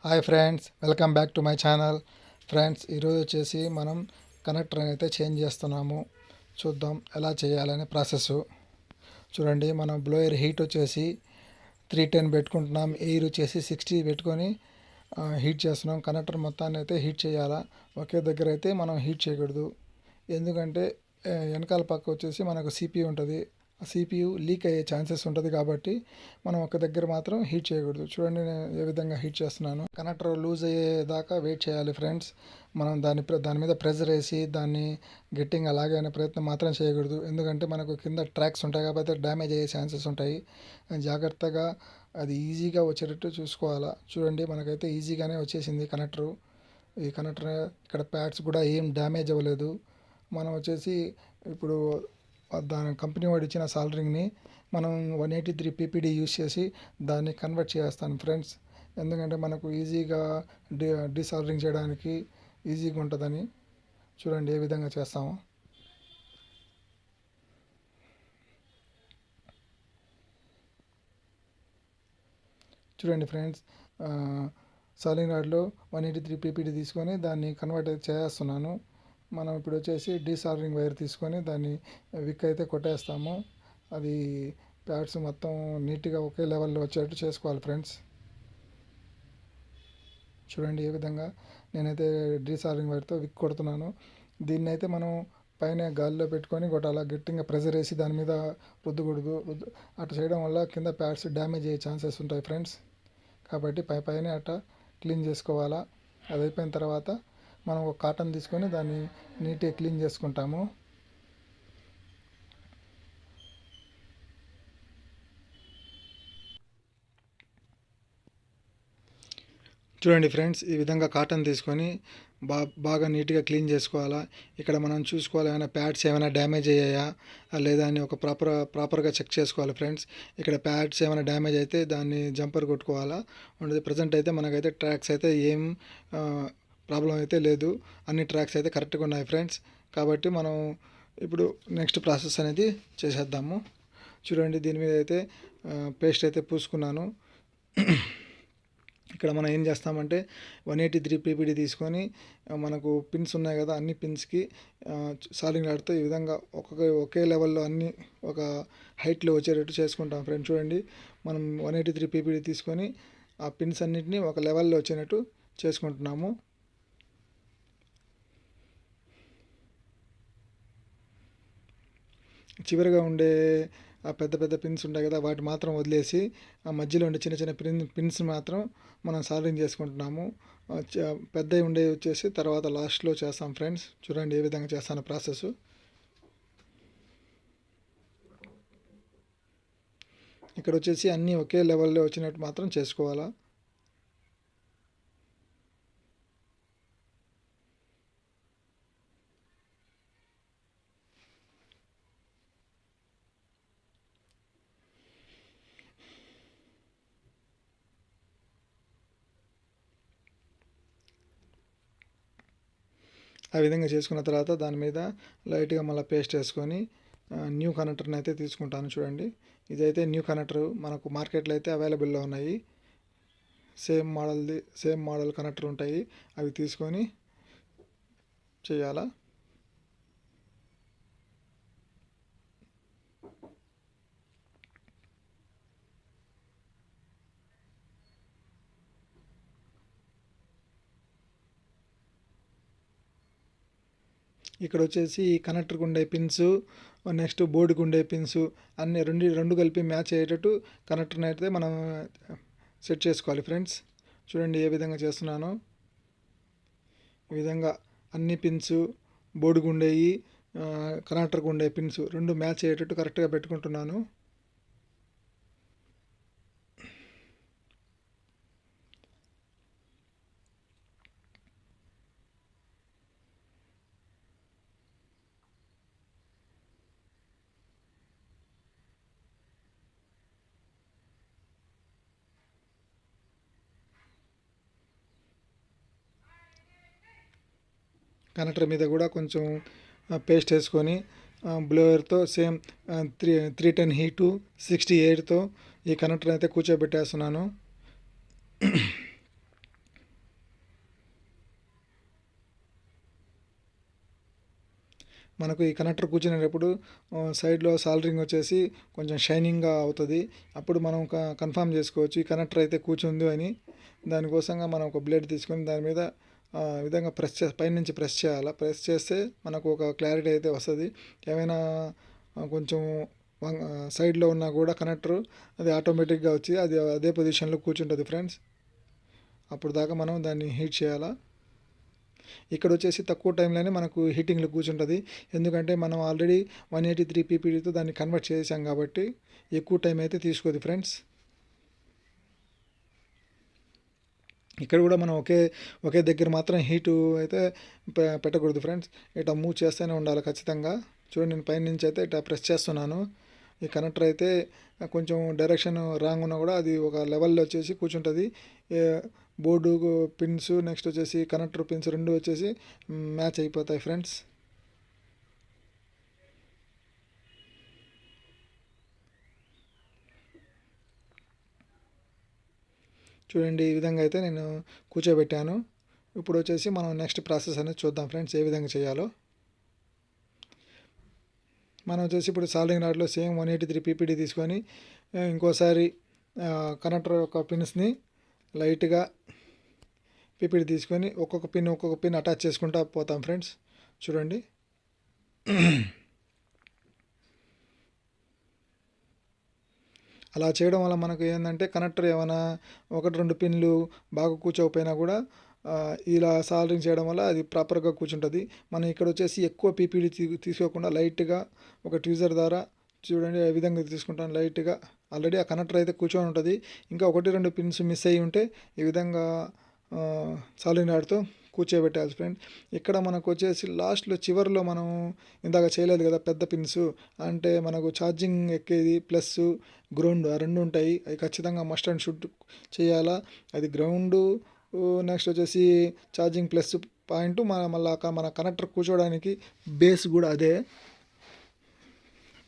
Hi friends, welcome back to my channel. Friends, ఈరోజు వచ్చేసి మనం కనెక్టర్ అయితే చేంజ్ చేస్తున్నాము. చూద్దాం ఎలా చేయాలనే ప్రాసెస్. చూడండి, మనం బ్లోయర్ హీట్ వచ్చేసి 310 పెట్టుకుంటున్నాం. ఎయిర్ వచ్చేసి 60 పెట్టుకొని హీట్ చేస్తున్నాం. కనెక్టర్ మొత్తాన్ని అయితే హీట్ చేయాలా. ఒకే దగ్గర అయితే మనం హీట్ చేయకూడదు. ఎందుకంటే వెనకాల పక్క వచ్చేసి మనకు సిపియు ఉంటుంది. ఆ సిపియు లీక్ అయ్యే ఛాన్సెస్ ఉంటుంది కాబట్టి మనం ఒక దగ్గర మాత్రం హీట్ చేయకూడదు. చూడండి, నేను ఏ విధంగా హీట్ చేస్తున్నాను. కనెక్టర్ లూజ్ అయ్యేదాకా వెయిట్ చేయాలి ఫ్రెండ్స్. మనం దాని మీద ప్రెజర్ వేసి దాన్ని గట్టిగా అలాగే ప్రయత్నం మాత్రం చేయకూడదు. ఎందుకంటే మనకు కింద ట్రాక్స్ ఉంటాయి కాబట్టి డ్యామేజ్ అయ్యే ఛాన్సెస్ ఉంటాయి. జాగ్రత్తగా అది ఈజీగా వచ్చేటట్టు చూసుకోవాలా. చూడండి, మనకైతే ఈజీగానే వచ్చేసింది కనెక్టరు. ఈ కనెక్టర్ ఇక్కడ ప్యాడ్స్ కూడా ఏం డ్యామేజ్ అవ్వలేదు. మనం వచ్చేసి ఇప్పుడు దాని కంపెనీ వాడు ఇచ్చిన సాల్డరింగ్ని మనం 183 పీపీడీ యూస్ చేసి దాన్ని కన్వర్ట్ చేస్తాను ఫ్రెండ్స్. ఎందుకంటే మనకు ఈజీగా డీసాల్డరింగ్ చేయడానికి ఈజీగా ఉంటుందని. చూడండి ఏ విధంగా చేస్తాము. చూడండి ఫ్రెండ్స్, సాలింగ్ రాడ్లో 183 పీపీడీ తీసుకొని దాన్ని కన్వర్ట్ చేస్తున్నాను. మనం ఇప్పుడు వచ్చేసి డీసాల్డరింగ్ వైర్ తీసుకొని దాన్ని విక్ అయితే కొట్టేస్తాము. అది ప్యాడ్స్ మొత్తం నీట్గా ఒకే లెవెల్లో వచ్చేటట్టు చేసుకోవాలి ఫ్రెండ్స్. చూడండి ఏ విధంగా నేనైతే డీసాల్డరింగ్ వైర్తో విక్ కొడుతున్నాను. దీన్ని అయితే మనం పైన గాలిలో పెట్టుకొని కొట్టాలా. గట్టిగా ప్రెజర్ వేసి దాని మీద రుద్దకూడదు. అట్లా చేయడం వల్ల కింద ప్యాడ్స్ డ్యామేజ్ అయ్యే ఛాన్సెస్ ఉంటాయి ఫ్రెండ్స్. కాబట్టి పైన అట్లా క్లీన్ చేసుకోవాలా. అది అయిపోయిన తర్వాత మనం ఒక కాటన్ తీసుకొని దాన్ని నీట్గా క్లీన్ చేసుకుంటాము. చూడండి ఫ్రెండ్స్, ఈ విధంగా కాటన్ తీసుకొని బాగా నీట్గా క్లీన్ చేసుకోవాలా. ఇక్కడ మనం చూసుకోవాలి, ఏమైనా ప్యాడ్స్ ఏమైనా డ్యామేజ్ అయ్యాయా లేదా అని ఒక ప్రాపర్గా చెక్ చేసుకోవాలి ఫ్రెండ్స్. ఇక్కడ ప్యాడ్స్ ఏమైనా డ్యామేజ్ అయితే దాన్ని జంపర్ కొట్టుకోవాలా. ఉండదు. ప్రజెంట్ అయితే మనకైతే ట్రాక్స్ అయితే ఏం ప్రాబ్లం అయితే లేదు. అన్ని ట్రాక్స్ అయితే కరెక్ట్గా ఉన్నాయి ఫ్రెండ్స్. కాబట్టి మనం ఇప్పుడు నెక్స్ట్ ప్రాసెస్ అనేది చేసేద్దాము. చూడండి, దీని మీద అయితే పేస్ట్ అయితే పూసుకున్నాను. ఇక్కడ మనం ఏం చేస్తామంటే 183 పీపీడీ తీసుకొని మనకు పిన్స్ ఉన్నాయి కదా, అన్ని పిన్స్కి సాలింగ్ రాడ్తో ఈ విధంగా ఒకే లెవెల్లో అన్ని ఒక హైట్లో వచ్చేటట్టు చేసుకుంటాం ఫ్రెండ్స్. చూడండి, మనం 183 పీపీడీ తీసుకొని ఆ పిన్స్ అన్నింటినీ ఒక లెవెల్లో వచ్చేటట్టు చేసుకుంటున్నాము. చివరిగా ఉండే ఆ పెద్ద పిన్స్ ఉంటాయి కదా, వాటి మాత్రం వదిలేసి ఆ మధ్యలో ఉండే చిన్న పిన్స్ మాత్రం మనం సాల్డరింగ్ చేసుకుంటున్నాము. పెద్దవి ఉండేవి వచ్చేసి తర్వాత లాస్ట్లో చేస్తాం ఫ్రెండ్స్. చూడండి ఏ విధంగా చేస్తాను ప్రాసెస్. ఇక్కడ వచ్చేసి అన్నీ ఒకే లెవెల్లో వచ్చినట్టు మాత్రం చేసుకోవాలా. ఆ విధంగా చేసుకున్న తర్వాత దాని మీద లైట్గా మళ్ళీ పేస్ట్ వేసుకొని న్యూ కనెక్టర్ని అయితే తీసుకుంటాను. చూడండి, ఇదైతే న్యూ కనెక్టర్ మనకు మార్కెట్లో అయితే అవైలబుల్లో ఉన్నాయి. సేమ్ మోడల్ కనెక్టర్ ఉంటాయి. అవి తీసుకొని చేయాలా. ఇక్కడ వచ్చేసి ఈ కనెక్టర్కి ఉండే పిన్స్, నెక్స్ట్ బోర్డుకి ఉండే పిన్స్ అన్నీ రెండు కలిపి మ్యాచ్ అయ్యేటట్టు కనెక్టర్ని అయితే మనం సెట్ చేసుకోవాలి ఫ్రెండ్స్. చూడండి ఏ విధంగా చేస్తున్నానో. ఈ విధంగా అన్ని పిన్స్, బోర్డుకు ఉండేవి, కనెక్టర్కి ఉండే పిన్స్ రెండు మ్యాచ్ అయ్యేటట్టు కరెక్ట్గా పెట్టుకుంటున్నాను. కనెక్టర్ మీద కూడా కొంచెం పేస్ట్ వేసుకొని బ్లోయర్తో సేమ్ 310 హీటు 68తో ఈ కనెక్టర్ అయితే కూర్చోబెట్టేస్తున్నాను. మనకు ఈ కనెక్టర్ కూర్చునేటప్పుడు సైడ్లో సాల్డరింగ్ వచ్చేసి కొంచెం షైనింగ్గా అవుతుంది. అప్పుడు మనం కన్ఫర్మ్ చేసుకోవచ్చు ఈ కనెక్టర్ అయితే కూర్చుంది అని. దానికోసంగా మనం ఒక బ్లేడ్ తీసుకొని దాని మీద విధంగా పైనుంచి ప్రెస్ చేయాలి. ప్రెస్ చేస్తే మనకు ఒక క్లారిటీ అయితే వస్తుంది. ఏమైనా కొంచెం సైడ్లో ఉన్నా కూడా కనెక్టర్ అది ఆటోమేటిక్గా వచ్చి అది అదే పొజిషన్లో కూర్చుంటుంది ఫ్రెండ్స్. అప్పుడు దాకా మనం దాన్ని హీట్ చేయాలా. ఇక్కడ వచ్చేసి తక్కువ టైంలోనే మనకు హీటింగ్లో కూర్చుంటుంది. ఎందుకంటే మనం ఆల్రెడీ 183 పీపీడీతో దాన్ని కన్వర్ట్ చేసాం కాబట్టి ఎక్కువ టైం అయితే తీసుకోదు ఫ్రెండ్స్. ఇక్కడ కూడా మనం ఒకే దగ్గర మాత్రం హీటు అయితే పెట్టకూడదు ఫ్రెండ్స్. ఇట్లా మూవ్ చేస్తూనే ఉండాలి ఖచ్చితంగా. చూడండి, నేను పైన నుంచి అయితే ఇట్లా ప్రెస్ చేస్తున్నాను. ఈ కనెక్టర్ అయితే కొంచెం డైరెక్షన్ రాంగ్ ఉన్నా కూడా అది ఒక లెవెల్లో వచ్చేసి కూర్చుంటుంది. బోర్డు పిన్స్ నెక్స్ట్ వచ్చేసి కనెక్టర్ పిన్స్ రెండు వచ్చేసి మ్యాచ్ అయిపోతాయి ఫ్రెండ్స్. చూడండి, ఈ విధంగా అయితే నేను కూర్చోబెట్టాను. ఇప్పుడు వచ్చేసి మనం నెక్స్ట్ ప్రాసెస్ అనేది చూద్దాం ఫ్రెండ్స్, ఏ విధంగా చేయాలో. మనం వచ్చేసి ఇప్పుడు సాల్డరింగ్ రాడ్లో సేమ్ 183 పీపీడీ తీసుకొని ఇంకోసారి కనెక్టర్ యొక్క పిన్స్ని లైట్గా పీపీడీ తీసుకొని ఒక్కొక్క పిన్ అటాచ్ చేసుకుంటూ పోతాం ఫ్రెండ్స్. చూడండి, అలా చేయడం వల్ల మనకు ఏంటంటే కనెక్టర్ ఏమైనా 1-2 పిన్లు బాగా కూర్చోకపోయినా కూడా ఇలా సాల్డరింగ్ చేయడం వల్ల అది ప్రాపర్గా కూర్చుంటుంది. మనం ఇక్కడ వచ్చేసి ఎక్కువ పీపీడీ తీసుకోకుండా లైట్గా ఒక ట్యూజర్ ద్వారా చూడండి ఏ విధంగా తీసుకుంటాను లైట్గా. ఆల్రెడీ ఆ కనెక్టర్ అయితే కూర్చొని ఉంటుంది. ఇంకా 1-2 పిన్స్ మిస్ అయ్యి ఉంటే ఈ విధంగా సాల్డరింగ్ రాడ్తో కూర్చోబెట్టాలి ఫ్రెండ్. ఇక్కడ మనకు వచ్చేసి లాస్ట్లో చివరిలో మనం ఇందాక చేయలేదు కదా పెద్ద పిన్స్, అంటే మనకు ఛార్జింగ్ ఎక్కేది ప్లస్ గ్రౌండ్ ఆ రెండు ఉంటాయి. అవి ఖచ్చితంగా మస్ట్ అండ్ షుడ్ చేయాలా. అది గ్రౌండు నెక్స్ట్ వచ్చేసి ఛార్జింగ్ ప్లస్ పాయింట్ మన కనెక్టర్ కూర్చోవడానికి బేస్ కూడా అదే.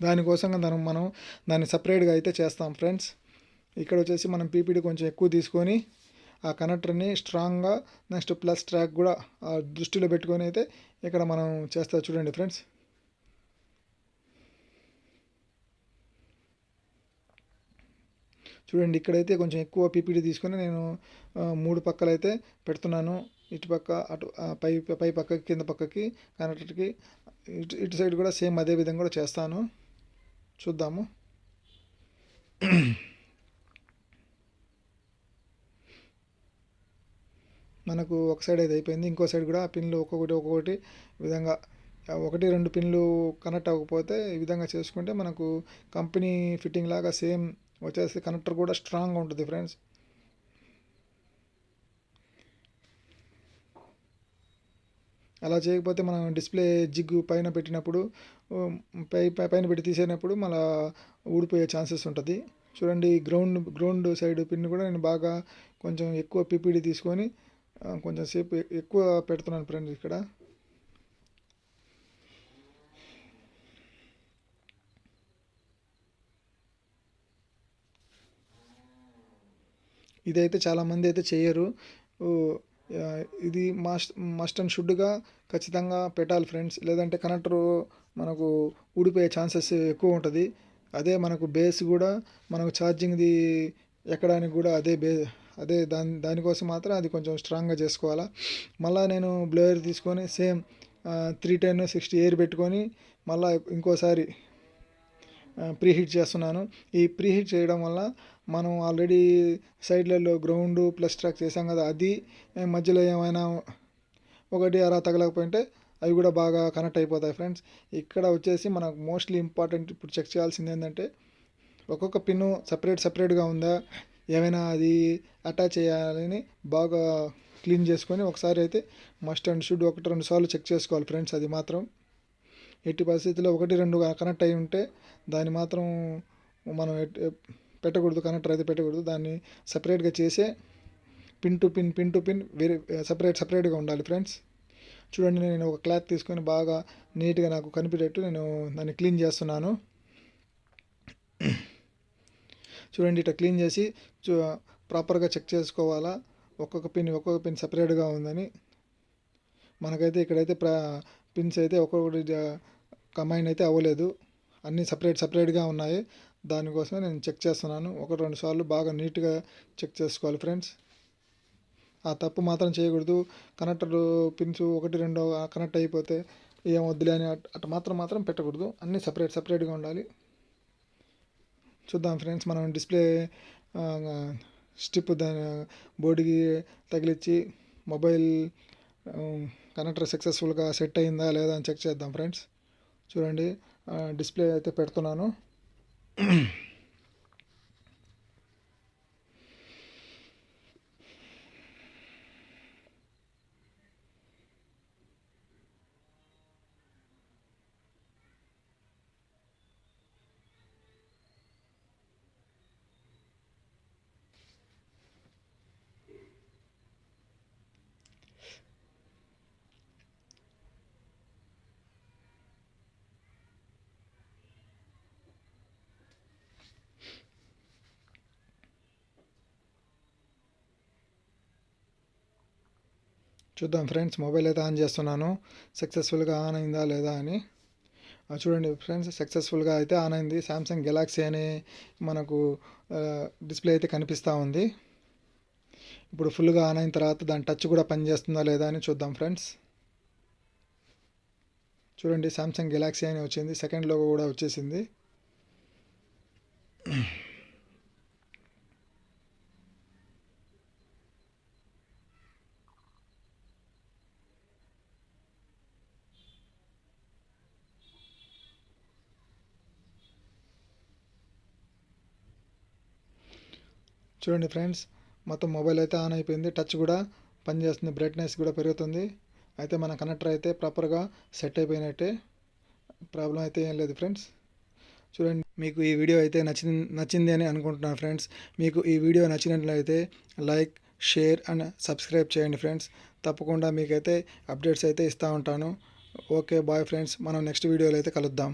దానికోసంగా మనం దాన్ని సపరేట్గా అయితే చేస్తాం ఫ్రెండ్స్. ఇక్కడ వచ్చేసి మనం పీపీడీ కొంచెం ఎక్కువ తీసుకొని ఆ కనెక్టర్ని స్ట్రాంగ్గా నెక్స్ట్ ప్లస్ ట్రాక్ కూడా ఆ దృష్టిలో పెట్టుకొని అయితే ఇక్కడ మనం చేస్తా. చూడండి ఫ్రెండ్స్, చూడండి ఇక్కడైతే కొంచెం ఎక్కువ పీపీడీ తీసుకొని నేను 3 పక్కలు అయితే పెడుతున్నాను. ఇటు పక్క అటు పై పక్కకి కింద పక్కకి కనెక్టర్కి ఇటు సైడ్ కూడా సేమ్ అదే విధంగా కూడా చేస్తాను. చూద్దాము. మనకు ఒక సైడ్ అయితే అయిపోయింది. ఇంకో సైడ్ కూడా పిన్లు ఒక్కొక్కటి విధంగా 1-2 పిన్లు కనెక్ట్ అవ్వకపోతే ఈ విధంగా చేసుకుంటే మనకు కంపెనీ ఫిట్టింగ్ లాగా సేమ్ వచ్చేసి కనెక్టర్ కూడా స్ట్రాంగ్గా ఉంటుంది ఫ్రెండ్స్. అలా చేయకపోతే మనం డిస్ప్లే జిగ్ పైన పెట్టినప్పుడు పైన పెట్టి తీసేటప్పుడు మళ్ళీ ఊడిపోయే ఛాన్సెస్ ఉంటుంది. చూడండి, గ్రౌండ్ సైడ్ పిన్ కూడా నేను బాగా కొంచెం ఎక్కువ పీపీడీ తీసుకొని కొంచెం సేపు ఎక్కువ పెడుతున్నాను ఫ్రెండ్స్. ఇక్కడ ఇదైతే చాలామంది అయితే చేయరు. ఇది మస్ట్ అండ్ షుడ్గా ఖచ్చితంగా పెట్టాలి ఫ్రెండ్స్. లేదంటే కనెక్టరు మనకు ఊడిపోయే ఛాన్సెస్ ఎక్కువ ఉంటుంది. అదే మనకు బేస్ కూడా మనకు ఛార్జింగ్ది ఎక్కడానికి కూడా అదే దానికోసం మాత్రం అది కొంచెం స్ట్రాంగ్గా చేసుకోవాలా. మళ్ళీ నేను బ్లోయర్ తీసుకొని సేమ్ 310/60 ఎయిర్ పెట్టుకొని మళ్ళీ ఇంకోసారి ప్రీహీట్ చేస్తున్నాను. ఈ ప్రీహీట్ చేయడం వల్ల మనం ఆల్రెడీ సైడ్లలో గ్రౌండ్ ప్లస్ ట్రాక్ చేసాం కదా, అది మధ్యలో ఏమైనా ఒకటి అలా తగలకపోయింటే అవి కూడా బాగా కనెక్ట్ అయిపోతాయి ఫ్రెండ్స్. ఇక్కడ వచ్చేసి మనకు మోస్ట్లీ ఇంపార్టెంట్ ఇప్పుడు చెక్ చేయాల్సింది ఏంటంటే ఒక్కొక్క పిన్ను సపరేట్గా ఉందా, ఏమైనా అది అటాచ్ చేయాలని బాగా క్లీన్ చేసుకొని ఒకసారి అయితే మస్ట్ అండ్ షుడ్ 1-2 సార్లు చెక్ చేసుకోవాలి ఫ్రెండ్స్. అది మాత్రం ఎట్టి పరిస్థితుల్లో 1-2 కనెక్ట్ అయి ఉంటే దాన్ని మాత్రం మనం పెట్టకూడదు, కనెక్టర్ అయితే పెట్టకూడదు. దాన్ని సపరేట్గా చేసే పిన్ టు పిన్ వేరే సపరేట్గా ఉండాలి ఫ్రెండ్స్. చూడండి, నేను ఒక క్లాత్ తీసుకొని బాగా నీట్గా నాకు కనిపించేట్టు నేను దాన్ని క్లీన్ చేస్తున్నాను. చూడండి, ఇట్లా క్లీన్ చేసి ప్రాపర్గా చెక్ చేసుకోవాలా ఒక్కొక్క పిన్ సపరేట్గా ఉందని. మనకైతే ఇక్కడైతే పిన్స్ అయితే ఒక్కొక్కటి కంబైన్ అయితే అవ్వలేదు, అన్నీ సపరేట్గా ఉన్నాయి. దానికోసమే నేను చెక్ చేస్తున్నాను. 1-2 సార్లు బాగా నీట్గా చెక్ చేసుకోవాలి ఫ్రెండ్స్. ఆ తప్పు మాత్రం చేయకూడదు. కనెక్టర్ పిన్స్ 1-2 కనెక్ట్ అయిపోతే ఏం వద్దులే అని అటు మాత్రం పెట్టకూడదు. అన్నీ సపరేట్గా ఉండాలి. చూద్దాం ఫ్రెండ్స్, మనం డిస్ప్లే స్ట్రిప్ దాని బోర్డుకి తగిలించి మొబైల్ కనెక్టర్ సక్సెస్ఫుల్గా సెట్ అయిందా లేదా అని చెక్ చేద్దాం ఫ్రెండ్స్. చూడండి, డిస్ప్లే అయితే పెడుతున్నాను. చూద్దాం ఫ్రెండ్స్, మొబైల్ అయితే ఆన్ చేస్తున్నాను. సక్సెస్ఫుల్గా ఆన్ అయిందా లేదా అని చూడండి ఫ్రెండ్స్. సక్సెస్ఫుల్గా అయితే ఆన్ అయింది. సామ్సంగ్ గెలాక్సీ అనే మనకు డిస్ప్లే అయితే కనిపిస్తూ ఉంది. ఇప్పుడు ఫుల్గా ఆన్ అయిన తర్వాత దాని టచ్ కూడా పనిచేస్తుందా లేదా అని చూద్దాం ఫ్రెండ్స్. చూడండి, సామ్సంగ్ గెలాక్సీ అని వచ్చింది, సెకండ్ లోగో కూడా వచ్చేసింది. చూడండి ఫ్రెండ్స్, మొత్తం మొబైల్ అయితే ఆన్ అయిపోయింది. టచ్ కూడా పనిచేస్తుంది, బ్రైట్నెస్ కూడా పెరుగుతుంది. అయితే మన కనెక్టర్ అయితే ప్రాపర్గా సెట్ అయిపోయినట్టే, ప్రాబ్లం అయితే ఏం లేదు ఫ్రెండ్స్. చూడండి, మీకు ఈ వీడియో అయితే నచ్చింది అని అనుకుంటున్నాను ఫ్రెండ్స్. మీకు ఈ వీడియో నచ్చినట్లయితే లైక్, షేర్ అండ్ సబ్స్క్రైబ్ చేయండి ఫ్రెండ్స్. తప్పకుండా మీకైతే అప్డేట్స్ అయితే ఇస్తూ ఉంటాను. ఓకే, బాయ్ ఫ్రెండ్స్, మనం నెక్స్ట్ వీడియోలో అయితే కలుద్దాం.